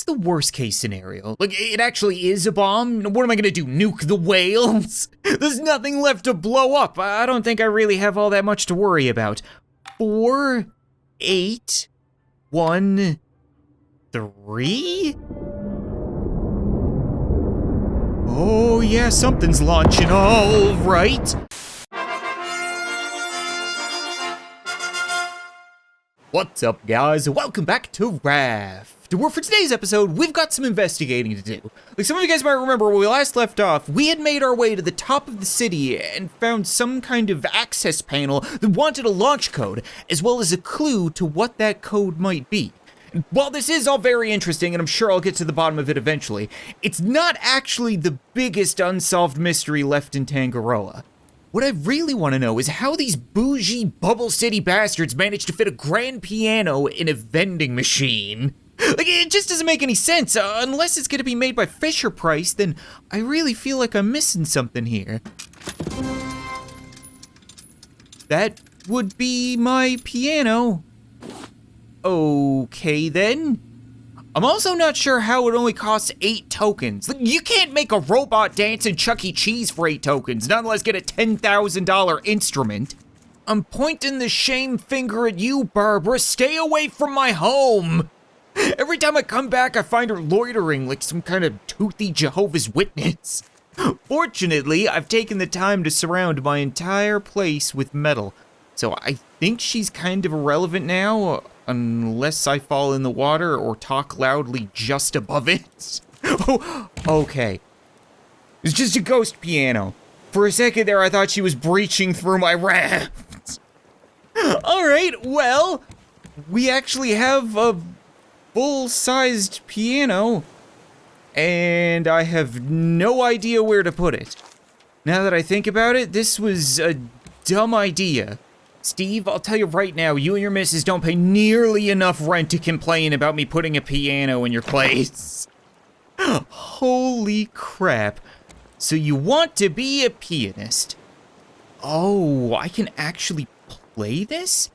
the worst case scenario? Like, it actually is a bomb? What am I gonna do, nuke the whales? There's nothing left to blow up. I don't think I really have all that much to worry about. 4, 8, 1, 3? Oh yeah, something's launching, all right. What's up, guys? Welcome back to Raft. Well, for today's episode, we've got some investigating to do. Like some of you guys might remember when we last left off, we had made our way to the top of the city and found some kind of access panel that wanted a launch code, as well as a clue to what that code might be. And while this is all very interesting, and I'm sure I'll get to the bottom of it eventually, it's not actually the biggest unsolved mystery left in Tangaroa. What I really want to know is how these bougie Bubble City bastards managed to fit a grand piano in a vending machine. Like, it just doesn't make any sense. Unless it's going to be made by Fisher Price, then I really feel like I'm missing something here. That would be my piano. Okay, then. I'm also not sure how it only costs 8 tokens. You can't make a robot dance in Chuck E. Cheese for 8 tokens, nonetheless get a $10,000 instrument. I'm pointing the shame finger at you, Barbara. Stay away from my home. Every time I come back, I find her loitering like some kind of toothy Jehovah's Witness. Fortunately, I've taken the time to surround my entire place with metal, so I think she's kind of irrelevant now, unless I fall in the water or talk loudly just above it. Oh, okay. It's just a ghost piano. For a second there, I thought she was breaching through my raft. Alright, well, we actually have a full-sized piano, and I have no idea where to put it. Now that I think about it, this was a dumb idea. Steve, I'll tell you right now, you and your missus don't pay nearly enough rent to complain about me putting a piano in your place. Holy crap. So you want to be a pianist? Oh, I can actually play this?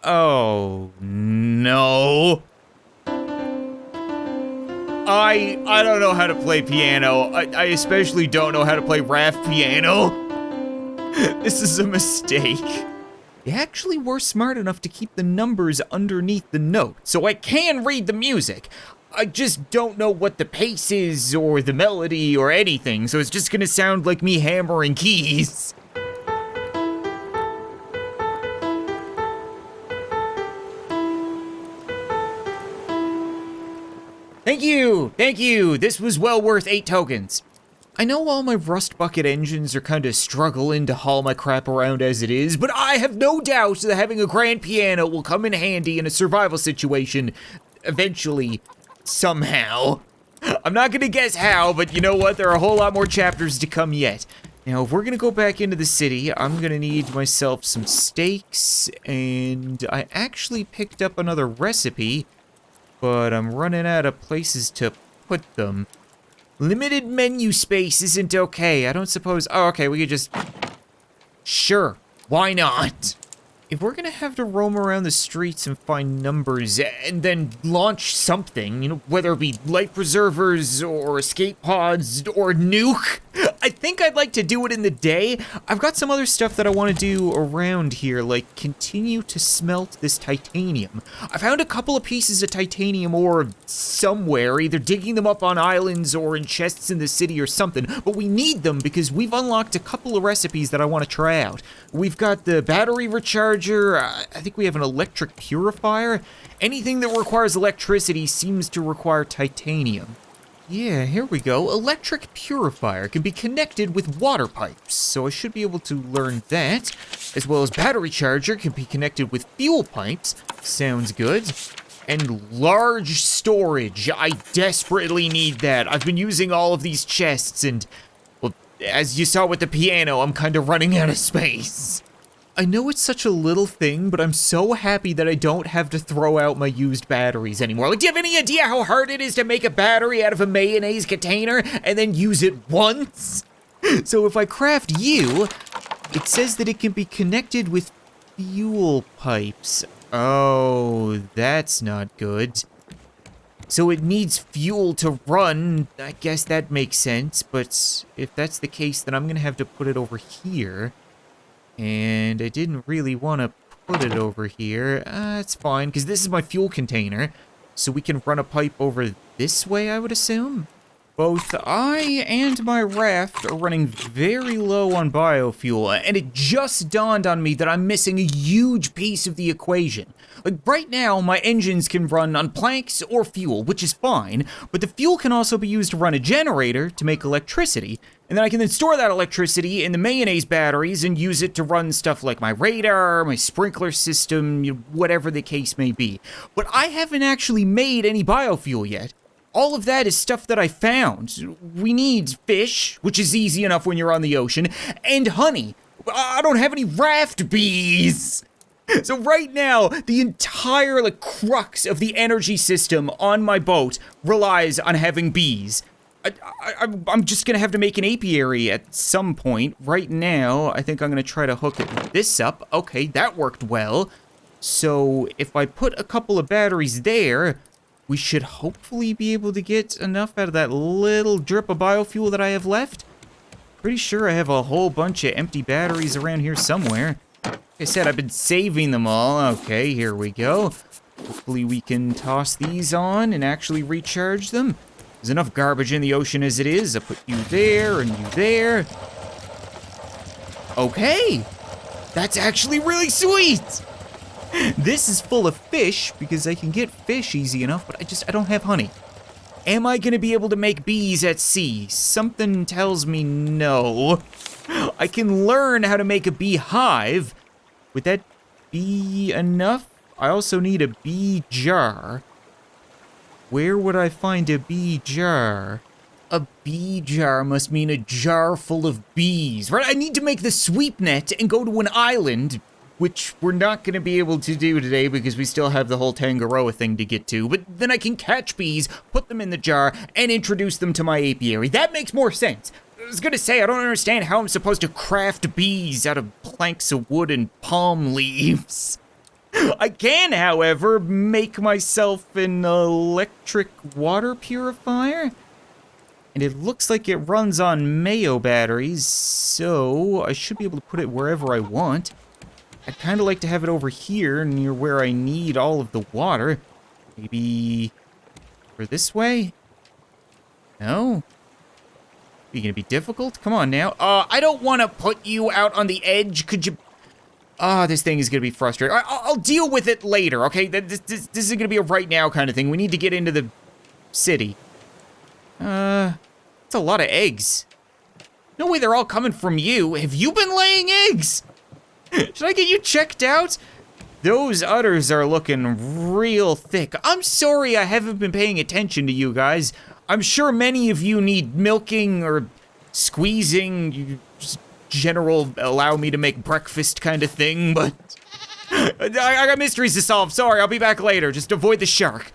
Oh, no. I don't know how to play piano. I especially don't know how to play Raft piano. This is a mistake. They actually were smart enough to keep the numbers underneath the note, so I can read the music. I just don't know what the pace is, or the melody, or anything, so it's just gonna sound like me hammering keys. Thank you, this was well worth 8 tokens. I know all my rust bucket engines are kind of struggling to haul my crap around as it is, but I have no doubt that having a grand piano will come in handy in a survival situation, eventually, somehow. I'm not gonna guess how, but you know what, there are a whole lot more chapters to come yet. Now, if we're gonna go back into the city, I'm gonna need myself some steaks, and I actually picked up another recipe, but I'm running out of places to put them. Limited menu space isn't okay. I don't suppose... Oh, okay, we could just... Sure, why not? If we're gonna have to roam around the streets and find numbers and then launch something, you know, whether it be life preservers or escape pods or nuke, I think I'd like to do it in the day. I've got some other stuff that I want to do around here, like continue to smelt this titanium. I found a couple of pieces of titanium ore somewhere, either digging them up on islands or in chests in the city or something, but we need them because we've unlocked a couple of recipes that I want to try out. We've got the battery recharger, I think we have an electric purifier. Anything that requires electricity seems to require titanium. Yeah, here we go. Electric purifier can be connected with water pipes, so I should be able to learn that. As well as battery charger can be connected with fuel pipes. Sounds good. And large storage. I desperately need that. I've been using all of these chests and, well, as you saw with the piano, I'm kind of running out of space. I know it's such a little thing, but I'm so happy that I don't have to throw out my used batteries anymore. Like, do you have any idea how hard it is to make a battery out of a mayonnaise container and then use it once? So if I craft you, it says that it can be connected with fuel pipes. Oh, that's not good. so it needs fuel to run. I guess that makes sense, but if that's the case, then I'm gonna have to put it over here. And I didn't really want to put it over here. It's fine, because this is my fuel container, so we can run a pipe over this way, I would assume. Both I and my raft are running very low on biofuel, and it just dawned on me that I'm missing a huge piece of the equation. Like, right now, my engines can run on planks or fuel, which is fine, but the fuel can also be used to run a generator to make electricity, and then I can then store that electricity in the mayonnaise batteries and use it to run stuff like my radar, my sprinkler system, whatever the case may be. But I haven't actually made any biofuel yet. All of that is stuff that I found. We need fish, which is easy enough when you're on the ocean, and honey. I don't have any raft bees. So right now, the entire crux of the energy system on my boat relies on having bees. I'm just gonna have to make an apiary at some point. Right now, I think I'm gonna try to hook this up. Okay, that worked well. So if I put a couple of batteries there, we should hopefully be able to get enough out of that little drip of biofuel that I have left. Pretty sure I have a whole bunch of empty batteries around here somewhere. Like I said, I've been saving them all. Okay, here we go. Hopefully we can toss these on and actually recharge them. There's enough garbage in the ocean as it is. I'll put you there and you there. Okay, that's actually really sweet. This is full of fish because I can get fish easy enough, but I don't have honey. Am I gonna be able to make bees at sea? Something tells me no. I can learn how to make a beehive. Would that be enough? I also need a bee jar. Where would I find a bee jar? A bee jar must mean a jar full of bees, right? I need to make the sweep net and go to an island, which we're not going to be able to do today because we still have the whole Tangaroa thing to get to. But then I can catch bees, put them in the jar, and introduce them to my apiary. That makes more sense. I was going to say, I don't understand how I'm supposed to craft bees out of planks of wood and palm leaves. I can, however, make myself an electric water purifier. And it looks like it runs on mayo batteries, so I should be able to put it wherever I want. I'd kind of like to have it over here near where I need all of the water. Maybe over this way? No? Are you gonna be difficult? Come on now. I don't want to put you out on the edge. Could you... this thing is gonna be frustrating. I'll deal with it later, okay? This is gonna be a right now kind of thing. We need to get into the city. It's a lot of eggs. No way they're all coming from you. Have you been laying eggs? Should I get you checked out? Those udders are looking real thick. I'm sorry I haven't been paying attention to you guys. I'm sure many of you need milking or squeezing, just general allow me to make breakfast kind of thing, but I got mysteries to solve. Sorry, I'll be back later. Just avoid the shark.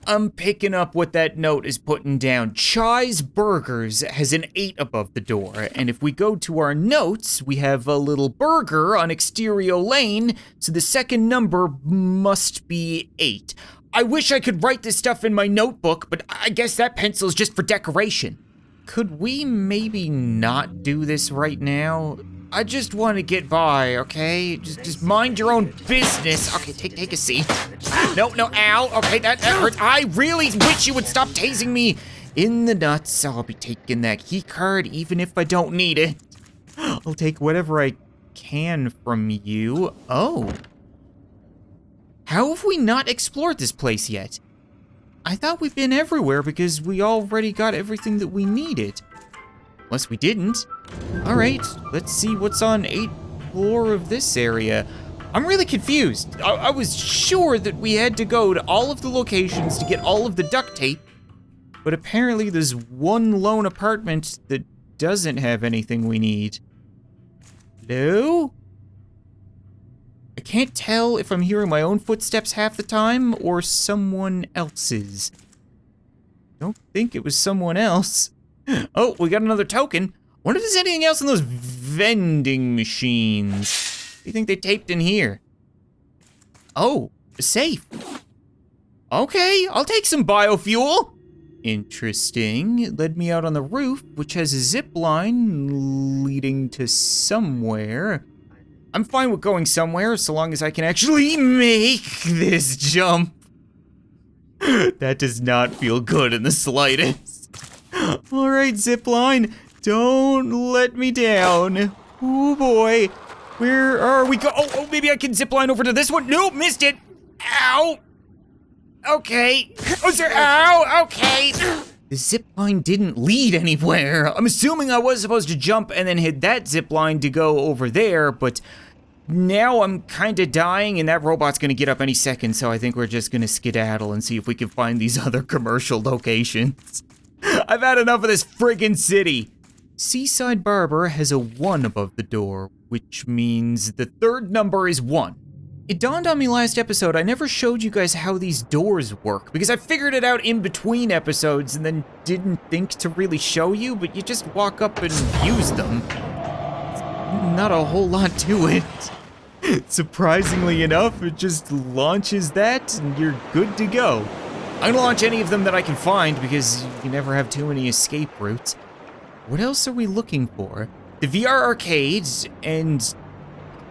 I'm picking up what that note is putting down. Chai's Burgers has an 8 above the door, and if we go to our notes, we have a little burger on Exterior Lane, so the second number must be 8. I wish I could write this stuff in my notebook, but I guess that pencil's just for decoration. Could we maybe not do this right now? I just want to get by, okay? Just mind your own business. Okay, take a seat. No, ow. Okay, that hurts. I really wish you would stop tasing me in the nuts. I'll be taking that key card even if I don't need it. I'll take whatever I can from you. Oh. How have we not explored this place yet? I thought we've been everywhere because we already got everything that we needed. Unless we didn't. All right, let's see what's on 8th floor of this area. I'm really confused. I was sure that we had to go to all of the locations to get all of the duct tape, but apparently there's one lone apartment that doesn't have anything we need. Hello? I can't tell if I'm hearing my own footsteps half the time or someone else's. Don't think it was someone else. Oh, we got another token. Wonder if there's anything else in those vending machines. What do you think they taped in here? Oh, a safe. Okay, I'll take some biofuel. Interesting. It led me out on the roof, which has a zip line leading to somewhere. I'm fine with going somewhere so long as I can actually make this jump. That does not feel good in the slightest. All right, zip line, don't let me down. Oh boy, where are we go? Oh, maybe I can zip line over to this one. Nope, missed it. Ow. Okay. Oh, sir. Ow. Okay. The zip line didn't lead anywhere. I'm assuming I was supposed to jump and then hit that zip line to go over there, but now I'm kind of dying and that robot's gonna get up any second, so I think we're just gonna skedaddle and see if we can find these other commercial locations. I've had enough of this friggin' city. Seaside Barber has a 1 above the door, which means the third number is 1. It dawned on me last episode, I never showed you guys how these doors work, because I figured it out in between episodes and then didn't think to really show you, but you just walk up and use them. Not a whole lot to it. Surprisingly enough, it just launches that and you're good to go. I'm gonna launch any of them that I can find because you never have too many escape routes. What else are we looking for? The VR arcades and...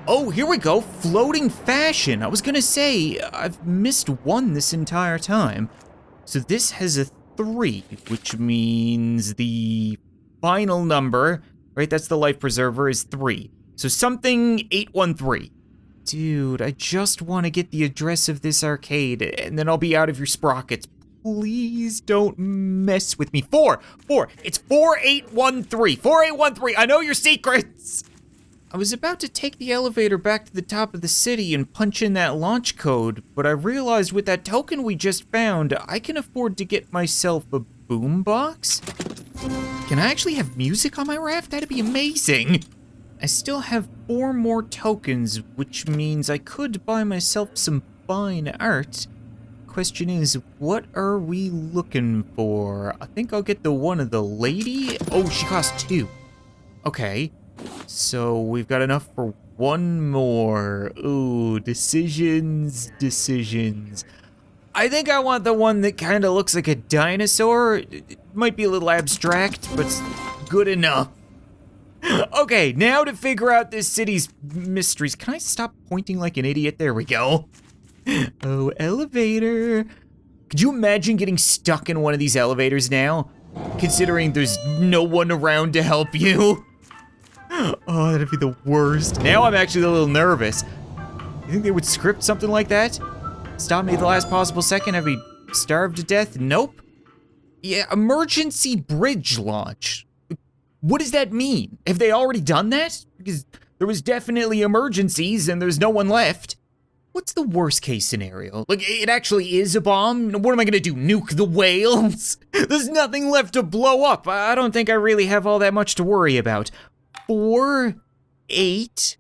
oh, here we go, floating fashion. I was gonna say, I've missed 1 this entire time. So this has a 3, which means the final number, right, that's the life preserver, is 3. So something 813. Dude, I just want to get the address of this arcade, and then I'll be out of your sprockets. Please don't mess with me. 4. It's 4813. 4813. I know your secrets. I was about to take the elevator back to the top of the city and punch in that launch code, but I realized with that token we just found, I can afford to get myself a boombox. Can I actually have music on my raft? That'd be amazing. I still have 4 more tokens, which means I could buy myself some fine art. Question is, what are we looking for? I think I'll get the one of the lady. Oh, she costs 2. Okay, so we've got enough for 1 more. Ooh, decisions. I think I want the one that kind of looks like a dinosaur. It might be a little abstract, but it's good enough. Okay, now to figure out this city's mysteries. Can I stop pointing like an idiot? There we go. Oh, elevator. Could you imagine getting stuck in one of these elevators now? Considering there's no one around to help you. Oh, that'd be the worst. Now I'm actually a little nervous. You think they would script something like that? Stop me at the last possible second, have me starved to death? Nope. Yeah, emergency bridge launch. What does that mean? Have they already done that? Because there was definitely emergencies and there's no one left. What's the worst case scenario? Like, it actually is a bomb? What am I gonna do, nuke the whales? There's nothing left to blow up. I don't think I really have all that much to worry about. 4, 8,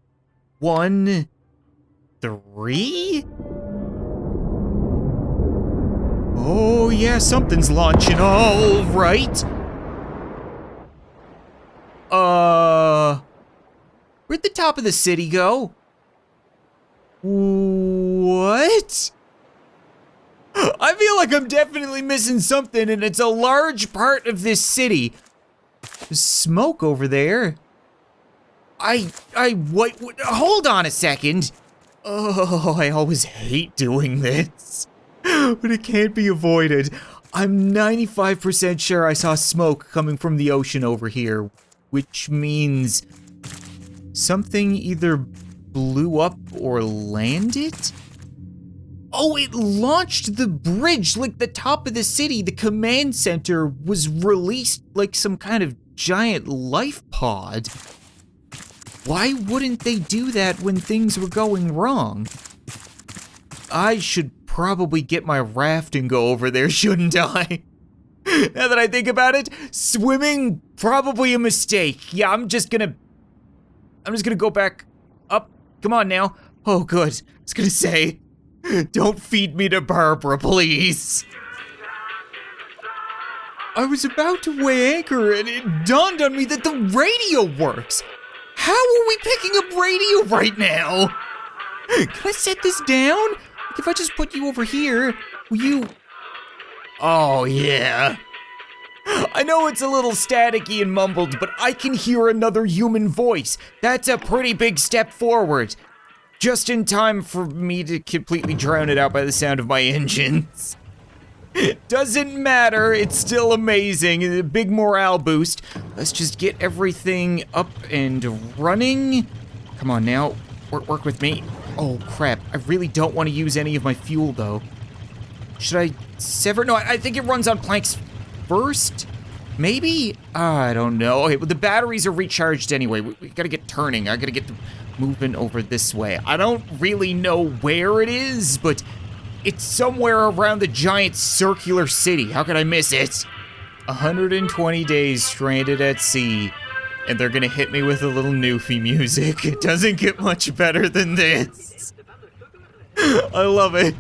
1, 3? Oh yeah, something's launching, all right. Where'd the top of the city go? What? I feel like I'm definitely missing something, and it's a large part of this city. There's smoke over there. What, hold on a second. Oh, I always hate doing this, but it can't be avoided. I'm 95% sure I saw smoke coming from the ocean over here, which means something either blew up or landed? Oh, it launched the bridge like the top of the city. The command center was released like some kind of giant life pod. Why wouldn't they do that when things were going wrong? I should probably get my raft and go over there, shouldn't I? Now that I think about it, swimming, probably a mistake. Yeah, I'm just gonna go back up. Come on now. Oh, good. I was gonna say, don't feed me to Barbara, please. I was about to weigh anchor and it dawned on me that the radio works. How are we picking up radio right now? Can I set this down? Like if I just put you over here, Will you... Oh, yeah. I know it's a little staticky and mumbled, but I can hear another human voice. That's a pretty big step forward. Just in time for me to completely drown it out by the sound of my engines. Doesn't matter, it's still amazing, a big morale boost. Let's just get everything up and running. Come on now, work with me. Oh crap, I really don't want to use any of my fuel though. Should I sever? No, I think it runs on planks first? Maybe? I don't know. Okay, well the batteries are recharged anyway. We gotta get turning. I gotta get moving over this way. I don't really know where it is, but it's somewhere around the giant circular city. How could I miss it? 120 days stranded at sea, and they're gonna hit me with a little Newfie music. It doesn't get much better than this. I love it.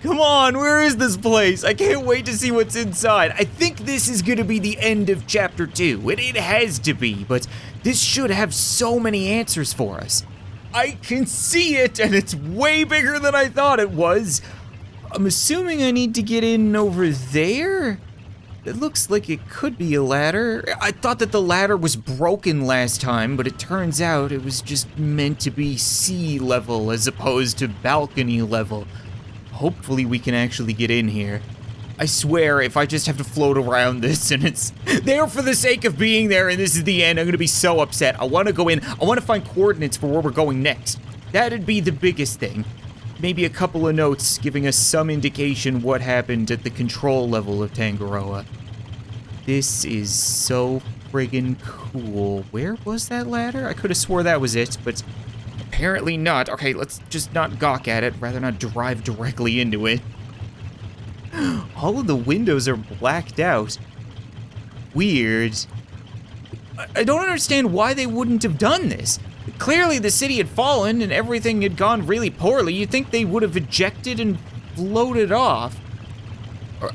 Come on, where is this place? I can't wait to see what's inside. I think this is gonna be the end of chapter 2. It has to be, but this should have so many answers for us. I can see it, and it's way bigger than I thought it was. I'm assuming I need to get in over there? It looks like it could be a ladder. I thought that the ladder was broken last time, but it turns out it was just meant to be sea level as opposed to balcony level. Hopefully we can actually get in here. I swear, if I just have to float around this and it's there for the sake of being there and this is the end, I'm gonna be so upset. I wanna go in, I wanna find coordinates for where we're going next. That'd be the biggest thing. Maybe a couple of notes giving us some indication what happened at the control level of Tangaroa. This is so friggin' cool. Where was that ladder? I could have swore that was it, but apparently not. Okay, let's just not gawk at it, rather not drive directly into it. All of the windows are blacked out. Weird. I don't understand why they wouldn't have done this. Clearly the city had fallen and everything had gone really poorly. You'd think they would have ejected and floated off.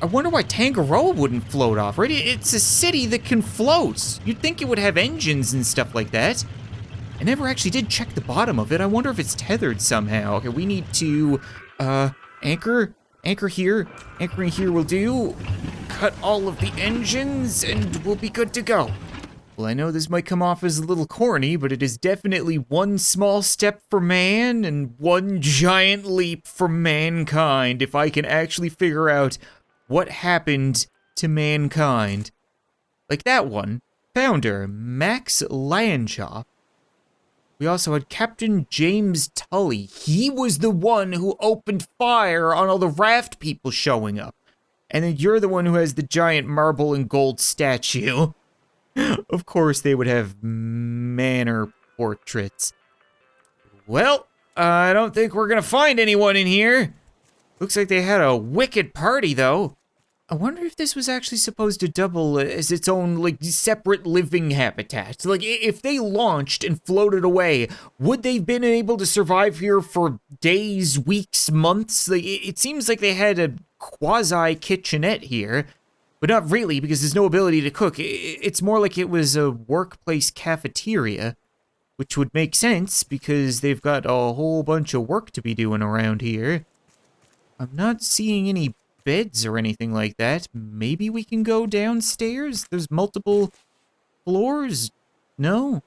I wonder why Tangaroa wouldn't float off, right? It's a city that can float. You'd think it would have engines and stuff like that. I never actually did check the bottom of it. I wonder if it's tethered somehow. Okay, we need to, anchor here. Anchoring here will do. Cut all of the engines and we'll be good to go. Well, I know this might come off as a little corny, but it is definitely one small step for man and one giant leap for mankind if I can actually figure out what happened to mankind. Like that one. Founder, Max Landschaft. We also had Captain James Tully. He was the one who opened fire on all the Raft people showing up. And then you're the one who has the giant marble and gold statue. Of course they would have manor portraits. Well, I don't think we're gonna find anyone in here. Looks like they had a wicked party though. I wonder if this was actually supposed to double as its own, like, separate living habitat. Like, if they launched and floated away, would they have been able to survive here for days, weeks, months? Like, it seems like they had a quasi-kitchenette here, but not really, because there's no ability to cook. It's more like it was a workplace cafeteria, which would make sense, because they've got a whole bunch of work to be doing around here. I'm not seeing any beds or anything like that. Maybe we can go downstairs? There's multiple floors? No?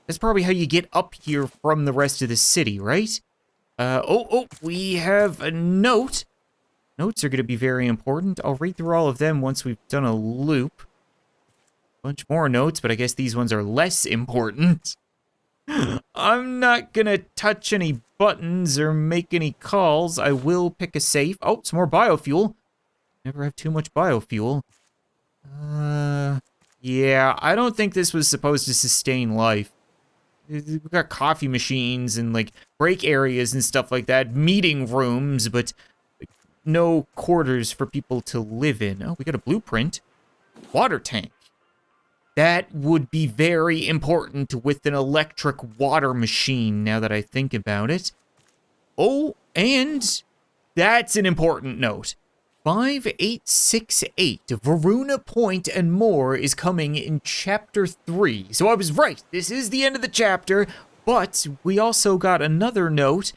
That's probably how you get up here from the rest of the city, right? We have a note. Notes are going to be very important. I'll read through all of them once we've done a loop. Bunch more notes, but I guess these ones are less important. I'm not gonna touch any buttons or make any calls. I will pick a safe. Oh, some more biofuel. Never have too much biofuel. Yeah, I don't think this was supposed to sustain life. We've got coffee machines and, like, break areas and stuff like that. Meeting rooms, but no quarters for people to live in. Oh, we got a blueprint. Water tank. That would be very important with an electric water machine, now that I think about it. Oh, and that's an important note. 5868, Varuna Point and more is coming in Chapter 3. So I was right, this is the end of the chapter, but we also got another note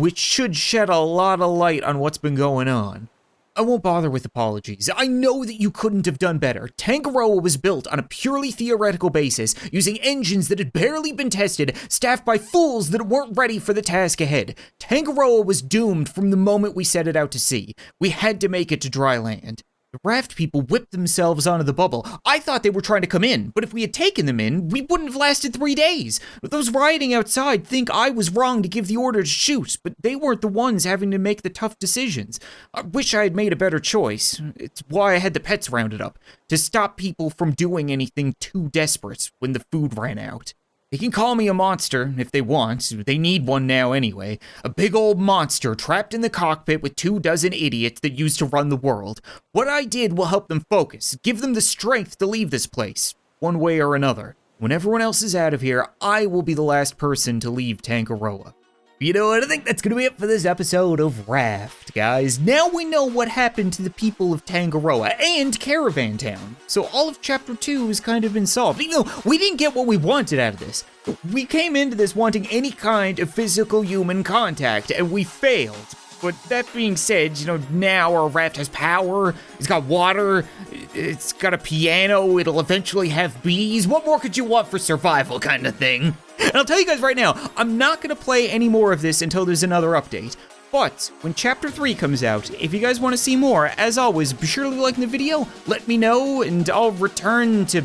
which should shed a lot of light on what's been going on. I won't bother with apologies. I know that you couldn't have done better. Tangaroa was built on a purely theoretical basis, using engines that had barely been tested, staffed by fools that weren't ready for the task ahead. Tangaroa was doomed from the moment we set it out to sea. We had to make it to dry land. The Raft people whipped themselves onto the bubble. I thought they were trying to come in, but if we had taken them in, we wouldn't have lasted 3 days. Those rioting outside think I was wrong to give the order to shoot, but they weren't the ones having to make the tough decisions. I wish I had made a better choice. It's why I had the pets rounded up, to stop people from doing anything too desperate when the food ran out. They can call me a monster if they want. They need one now anyway. A big old monster trapped in the cockpit with 24 idiots that used to run the world. What I did will help them focus, give them the strength to leave this place, one way or another. When everyone else is out of here, I will be the last person to leave Tangaroa. You know what, I think that's going to be it for this episode of Raft, guys. Now we know what happened to the people of Tangaroa and Caravan Town. So all of Chapter 2 has kind of been solved. Even though we didn't get what we wanted out of this. We came into this wanting any kind of physical human contact, and we failed. But that being said, you know, now our raft has power, it's got water, it's got a piano, it'll eventually have bees. What more could you want for survival, kind of thing? And I'll tell you guys right now, I'm not gonna play any more of this until there's another update. But when Chapter 3 comes out, if you guys want to see more, as always, be sure to like the video, let me know, and I'll return to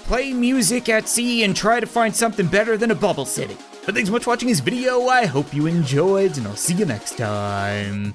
play music at sea and try to find something better than a bubble city. But thanks so much for watching this video, I hope you enjoyed, and I'll see you next time.